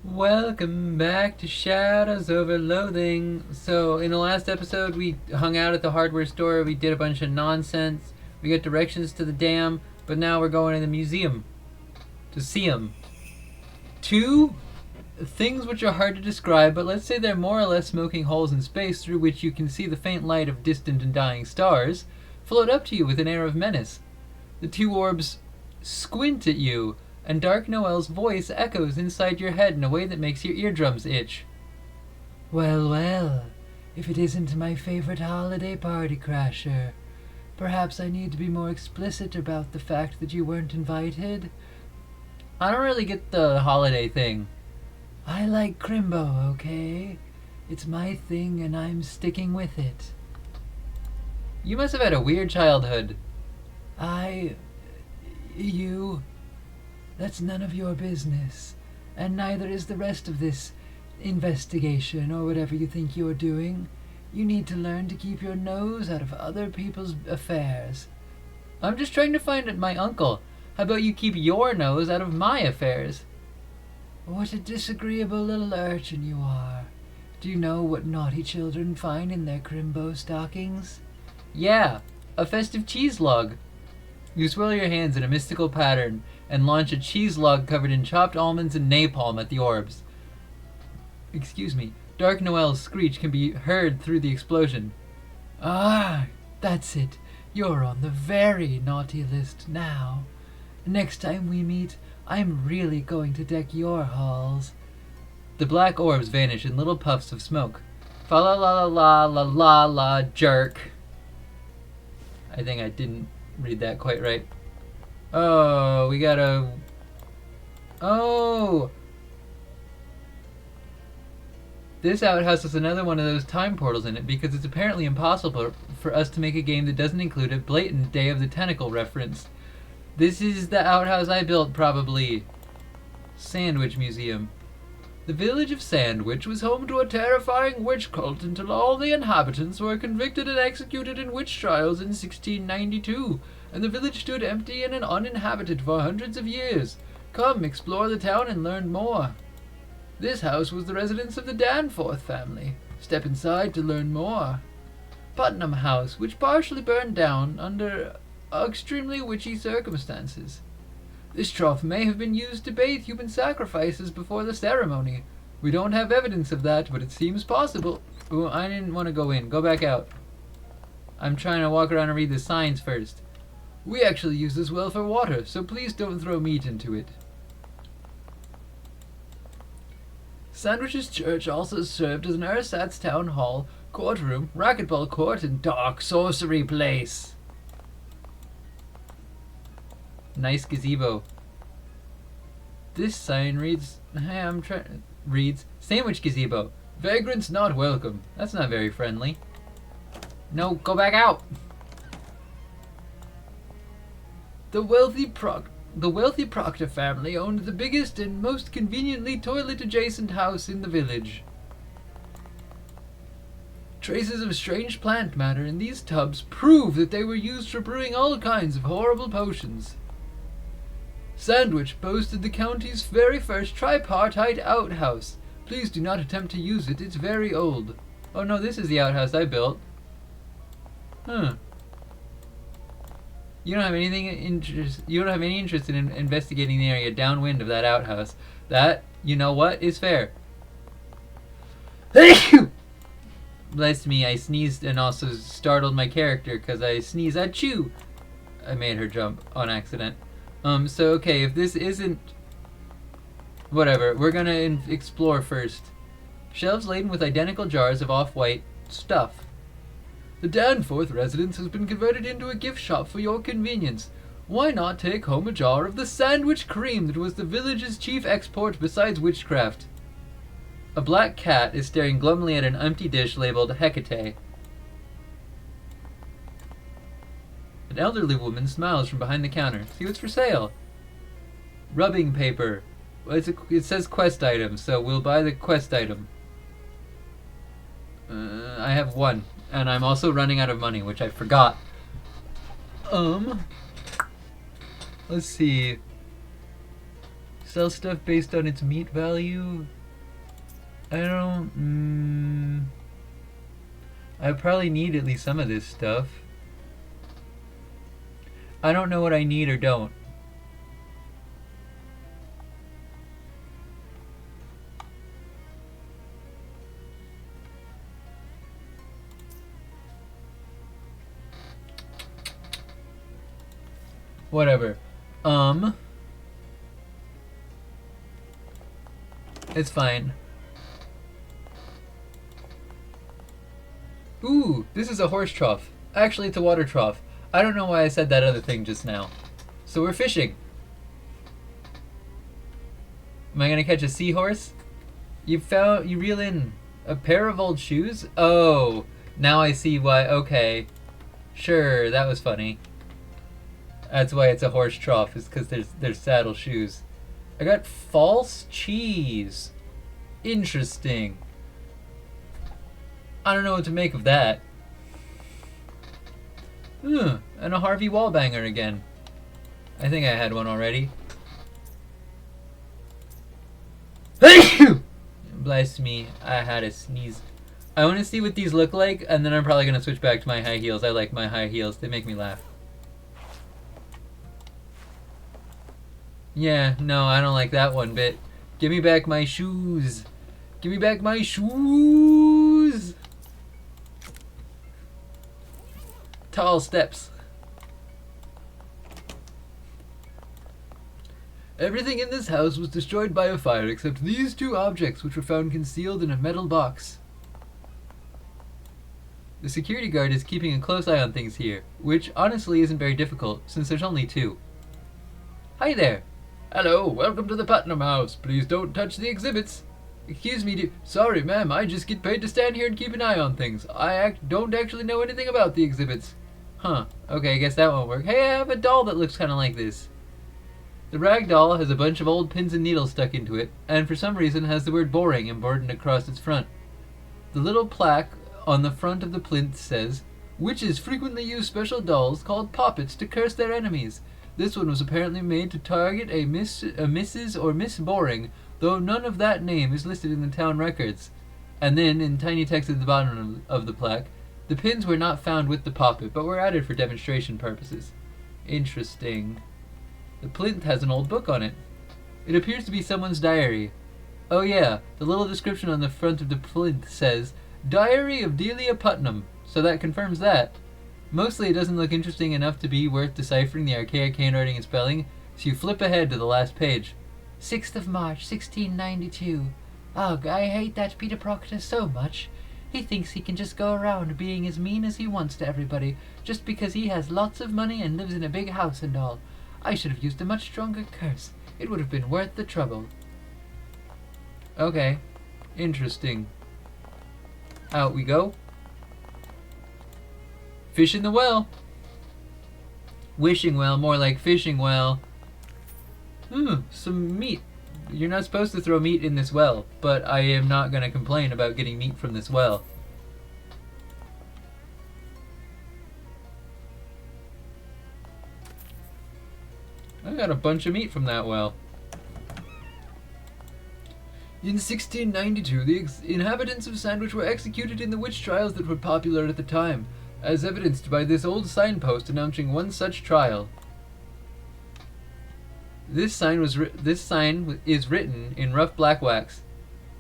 Welcome back to Shadows over Loathing. So, in the last episode, we hung out at the hardware store, we did a bunch of nonsense, we got directions to the dam, but now we're going to the museum to see them. Two things which are hard to describe, but let's say they're more or less smoking holes in space through which you can see the faint light of distant and dying stars, float up to you with an air of menace. The two orbs squint at you, and Dark Noel's voice echoes inside your head in a way that makes your eardrums itch. Well, well, if it isn't my favorite holiday party crasher. Perhaps I need to be more explicit about the fact that you weren't invited. I don't really get the holiday thing. I like Crimbo, okay? It's my thing and I'm sticking with it. You must have had a weird childhood. That's none of your business. And neither is the rest of this investigation or whatever you think you're doing. You need to learn to keep your nose out of other people's affairs. I'm just trying to find my uncle. How about you keep your nose out of my affairs? What a disagreeable little urchin you are. Do you know what naughty children find in their Crimbo stockings? Yeah, a festive cheese log. You swirl your hands in a mystical pattern and launch a cheese log covered in chopped almonds and napalm at the orbs. Excuse me. Dark Noel's screech can be heard through the explosion. Ah, that's it. You're on the very naughty list now. Next time we meet, I'm really going to deck your halls. The black orbs vanish in little puffs of smoke. Fa la la la la la la jerk. I think I didn't read that quite right. Oh, we gotta... Oh! This outhouse has another one of those time portals in it because it's apparently impossible for us to make a game that doesn't include a blatant Day of the Tentacle reference. This is the outhouse I built, probably. Sandwich Museum. The village of Sandwich was home to a terrifying witch cult until all the inhabitants were convicted and executed in witch trials in 1692, and the village stood empty and uninhabited for hundreds of years. Come, explore the town and learn more. This house was the residence of the Danforth family. Step inside to learn more. Putnam House, which partially burned down under extremely witchy circumstances. This trough may have been used to bathe human sacrifices before the ceremony. We don't have evidence of that, but it seems possible. Ooh, I didn't want to go in. Go back out. I'm trying to walk around and read the signs first. We actually use this well for water, so please don't throw meat into it. Sandwich's church also served as an ersatz town hall, courtroom, racquetball court, and dark sorcery place. Nice gazebo. This sign reads, reads, Sandwich Gazebo. Vagrants not welcome. That's not very friendly. No, go back out. The wealthy Proctor family owned the biggest and most conveniently toilet-adjacent house in the village. Traces of strange plant matter in these tubs prove that they were used for brewing all kinds of horrible potions. Sandwich boasted the county's very first tripartite outhouse. Please do not attempt to use it, it's very old. Oh no, this is the outhouse I built. Huh. You don't have any interest in investigating the area downwind of that outhouse. That, you know what, is fair. Bless me, I sneezed and also startled my character because I sneezed. Achoo! I made her jump on accident. So okay, if this isn't... Whatever, we're gonna explore first. Shelves laden with identical jars of off-white stuff. The Danforth residence has been converted into a gift shop for your convenience. Why not take home a jar of the sandwich cream that was the village's chief export besides witchcraft? A black cat is staring glumly at an empty dish labeled Hecate. An elderly woman smiles from behind the counter. See what's for sale. Rubbing paper. Well, it says quest item, so we'll buy the quest item. I have one, and I'm also running out of money, which I forgot. Let's see. Sell stuff based on its meat value. I don't. I probably need at least some of this stuff. I don't know what I need or don't. Whatever. It's fine. Ooh, this is a horse trough. Actually, it's a water trough. I don't know why I said that other thing just now. So we're fishing. Am I gonna catch a seahorse? You reel in a pair of old shoes? Oh, now I see why. Okay. Sure, that was funny. That's why it's a horse trough, is because there's saddle shoes. I got false cheese. Interesting. I don't know what to make of that. And a Harvey Wallbanger again. I think I had one already. Bless me, I had a sneeze. I want to see what these look like, and then I'm probably going to switch back to my high heels. I like my high heels. They make me laugh. Yeah, no, I don't like that one bit. Give me back my shoes. Give me back my shoes. Tall steps. Everything in this house was destroyed by a fire except these two objects, which were found concealed in a metal box. The security guard is keeping a close eye on things here, which honestly isn't very difficult, since there's only two. Hi there. Hello, welcome to the Putnam House. Please don't touch the exhibits. Excuse me, sorry ma'am, I just get paid to stand here and keep an eye on things. I don't actually know anything about the exhibits. Huh, okay, I guess that won't work. Hey, I have a doll that looks kind of like this. The rag doll has a bunch of old pins and needles stuck into it, and for some reason has the word boring embroidered across its front. The little plaque on the front of the plinth says, "Witches frequently use special dolls called poppets to curse their enemies. This one was apparently made to target a Mrs. or Miss Boring, though none of that name is listed in the town records." And then, in tiny text at the bottom of the plaque, the pins were not found with the poppet, but were added for demonstration purposes. Interesting. The plinth has an old book on it. It appears to be someone's diary. Oh yeah, the little description on the front of the plinth says, "Diary of Delia Putnam," so that confirms that. Mostly it doesn't look interesting enough to be worth deciphering the archaic handwriting and spelling, so you flip ahead to the last page. 6th of March, 1692. Ugh, I hate that Peter Proctor so much. He thinks he can just go around being as mean as he wants to everybody, just because he has lots of money and lives in a big house and all. I should have used a much stronger curse. It would have been worth the trouble. Okay. Interesting. Out we go. Fish in the well. Wishing well, more like fishing well. Some meat. You're not supposed to throw meat in this well, but I am not going to complain about getting meat from this well. I got a bunch of meat from that well. In 1692, the inhabitants of Sandwich were executed in the witch trials that were popular at the time, as evidenced by this old signpost announcing one such trial. This sign is written in rough black wax.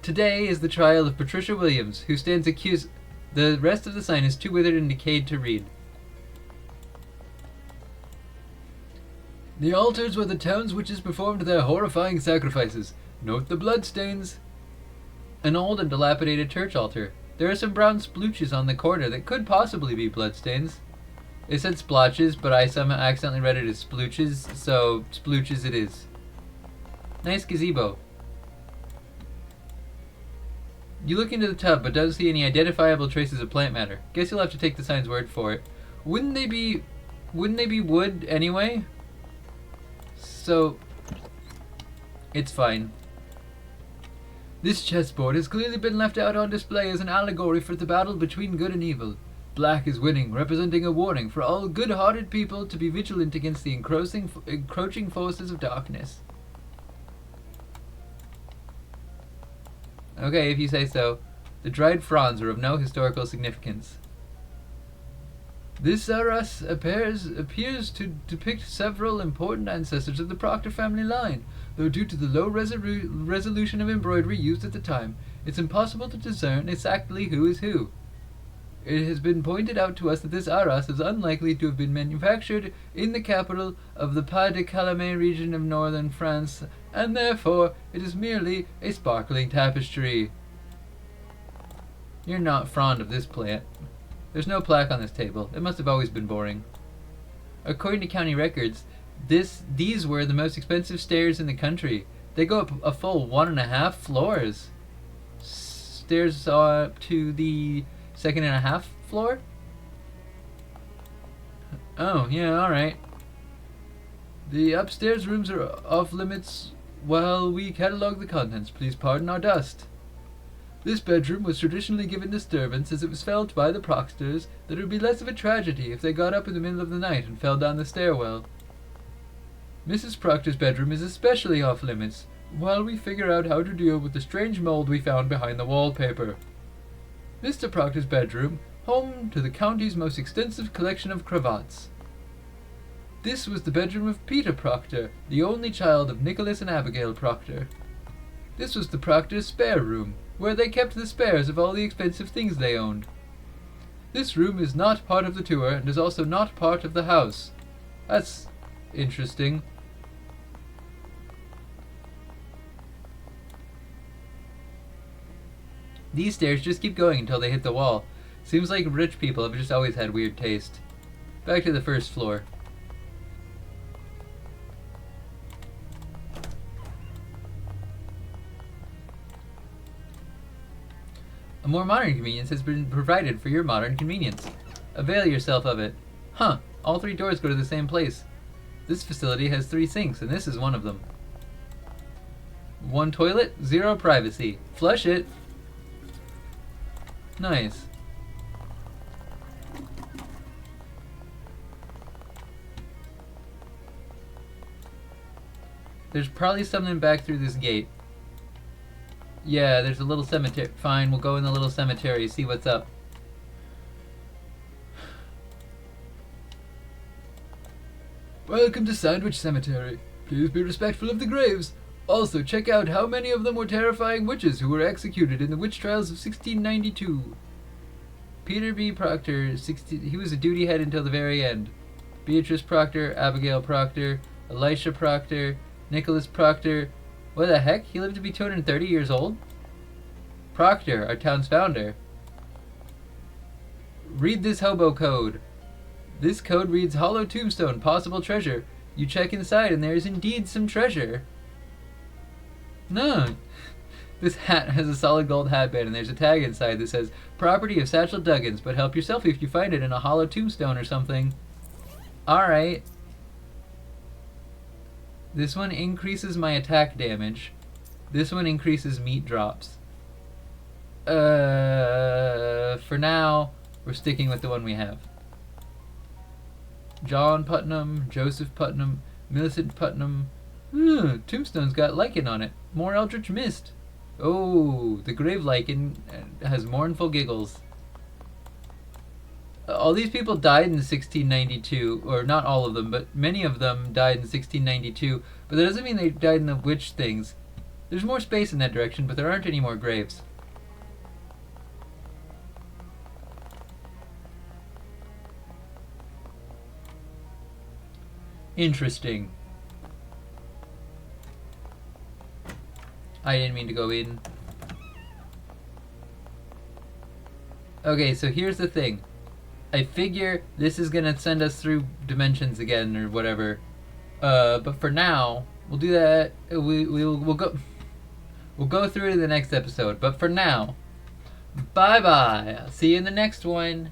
Today is the trial of Patricia Williams, who stands accused. The rest of the sign is too withered and decayed to read. The altars where the town's witches performed their horrifying sacrifices. Note the bloodstains. An old and dilapidated church altar. There are some brown splooches on the corner that could possibly be bloodstains. It said splotches, but I somehow accidentally read it as splooches, so splooches it is. Nice gazebo. You look into the tub, but don't see any identifiable traces of plant matter. Guess you'll have to take the sign's word for it. Wouldn't they be wood anyway? So, it's fine. This chessboard has clearly been left out on display as an allegory for the battle between good and evil. Black is winning, representing a warning for all good-hearted people to be vigilant against the encroaching forces of darkness. Okay, if you say so. The dried fronds are of no historical significance. This arras appears to depict several important ancestors of the Proctor family line, though due to the low resolution of embroidery used at the time, it's impossible to discern exactly who is who. It has been pointed out to us that this arras is unlikely to have been manufactured in the capital of the Pas-de-Calais region of northern France, and therefore it is merely a sparkling tapestry. You're not fond of this plant. There's no plaque on this table. It must have always been boring. According to county records, these were the most expensive stairs in the country. They go up a full 1.5 floors. Stairs up to the 2.5 floor? Oh, yeah, alright. The upstairs rooms are off limits while we catalog the contents. Please pardon our dust. This bedroom was traditionally given to servants, as it was felt by the Proctors that it would be less of a tragedy if they got up in the middle of the night and fell down the stairwell. Mrs. Proctor's bedroom is especially off limits, while we figure out how to deal with the strange mold we found behind the wallpaper. Mr. Proctor's bedroom, home to the county's most extensive collection of cravats. This was the bedroom of Peter Proctor, the only child of Nicholas and Abigail Proctor. This was the Proctor's spare room, where they kept the spares of all the expensive things they owned. This room is not part of the tour and is also not part of the house. That's interesting. These stairs just keep going until they hit the wall. Seems like rich people have just always had weird taste. Back to the first floor. A more modern convenience has been provided for your modern convenience. Avail yourself of it. Huh, all 3 doors go to the same place. This facility has 3 sinks, and this is one of them. 1 toilet, 0 privacy. Flush it. Nice. There's probably something back through this gate. Yeah, there's a little cemetery. Fine, we'll go in the little cemetery, see what's up. Welcome to Sandwich Cemetery. Please be respectful of the graves. Also, check out how many of them were terrifying witches who were executed in the witch trials of 1692. Peter B. Proctor, he was a duty head until the very end. Beatrice Proctor, Abigail Proctor, Elisha Proctor, Nicholas Proctor. What the heck? He lived to be 230 years old? Proctor, our town's founder. Read this hobo code. This code reads hollow tombstone, possible treasure. You check inside and there is indeed some treasure. No. This hat has a solid gold hatband and there's a tag inside that says, property of Satchel Duggins, but help yourself if you find it in a hollow tombstone or something. Alright. This one increases my attack damage. This one increases meat drops. For now, we're sticking with the one we have. John Putnam, Joseph Putnam, Millicent Putnam. Tombstone's got lichen on it. More Eldritch Mist. Oh, the grave lichen has mournful giggles. All these people died in 1692, or not all of them, but many of them died in 1692, but that doesn't mean they died in the witch things. There's more space in that direction, but there aren't any more graves. Interesting. I didn't mean to go in. Okay, so here's the thing. I figure this is gonna send us through dimensions again or whatever. But for now, we'll do that. We'll go through it in the next episode. But for now, bye bye. I'll see you in the next one.